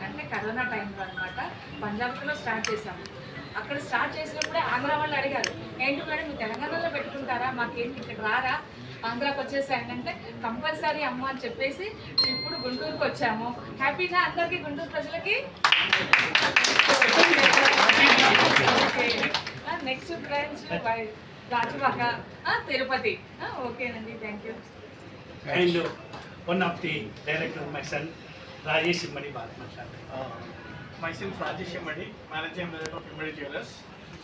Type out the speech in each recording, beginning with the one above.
అంటే కరోనా టైంలో అనమాట పంజాబ్లో స్టార్ట్ చేసాము. అక్కడ స్టార్ట్ చేసినప్పుడే ఆంధ్ర వాళ్ళు అడిగారు, ఏంటి మేడం మీరు తెలంగాణలో పెట్టుకుంటారా, మాకేంటి ఇక్కడ రారా, ఆంధ్రాకి వచ్చేసాయంటే కంపల్సరీ అమ్మ అని చెప్పేసి ఇప్పుడు గుంటూరుకి వచ్చాము. హ్యాపీగా అందరికీ గుంటూరు ప్రజలకి. Next branch Gajuwaka, Tirupati. ఓకేనండి, thank you. And one of the director, my son, Rajesh Immadi Bharat. Myself Rajesh Immadi, Managing Director of Immadi Jewellers.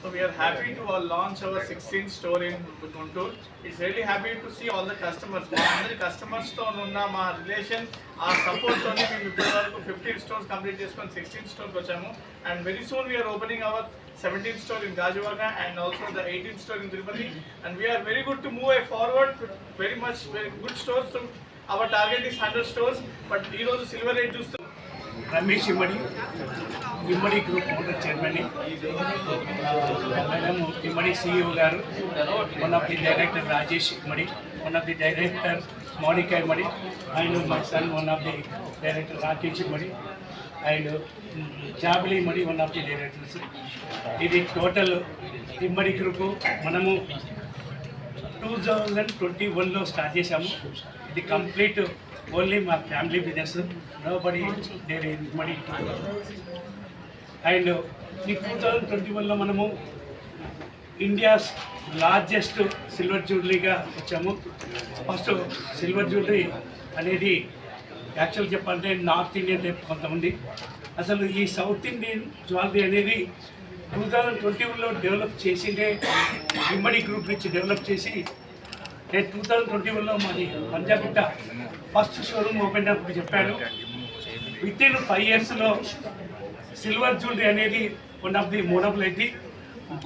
So we are happy to launch our 16th store in Guntur. It's really happy to see all the customers. All the customers to unna ma relation, our support toni we ippadu 15 stores complete cheskoni 16th store kochamu, and very soon we are opening our 17th store in Gajuvaga and also the 18th store in Tirupati, and we are very good to move forward very good stores. To our target is 100 stores, but ee roju silver rate chustu Ramesh Immadi, Immadi Group Owner Chairman, Madam Immadi CEO garu, one of the director Rajesh Immadi, one of the director Monica Immadi, and my son one of the director Rakesh Immadi, and Jabali Immadi one of the directors. This total Immadi Group manamu 2021 లో start చేశాము. ఇది complete only మా family business, nobody there in money. And ఈ 2021లో మనము India's largest silver జ్యువెలరీగా వచ్చాము. First silver jewellery అనేది యాక్చువల్ చెప్పాలంటే నార్త్ ఇండియన్ టైప్ కొంతమంది, అసలు ఈ సౌత్ ఇండియన్ జ్యువెలరీ అనేది 2021లో డెవలప్ చేసిందే ఇమ్మడి గ్రూప్ నుంచి డెవలప్ చేసి నేను 2021లో మాది పంజాబిట్ట ఫస్ట్ షోరూమ్ ఓపెన్ అప్పుడు చెప్పాను. విత్ ఇన్ 5 yearsలో సిల్వర్ జ్యువెలరీ అనేది వన్ ఆఫ్ ది మోనబుల్ అయితే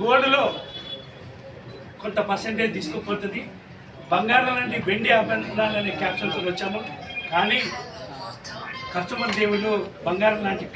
గోల్డ్లో కొంత పర్సెంటేజ్ తీసుకుపోతుంది. బంగారం నుండి వెండి ఆభరణాలు అనే క్యాప్షన్తో వచ్చాము, కానీ కస్టమర్ దేవుళ్ళు బంగారం లాంటి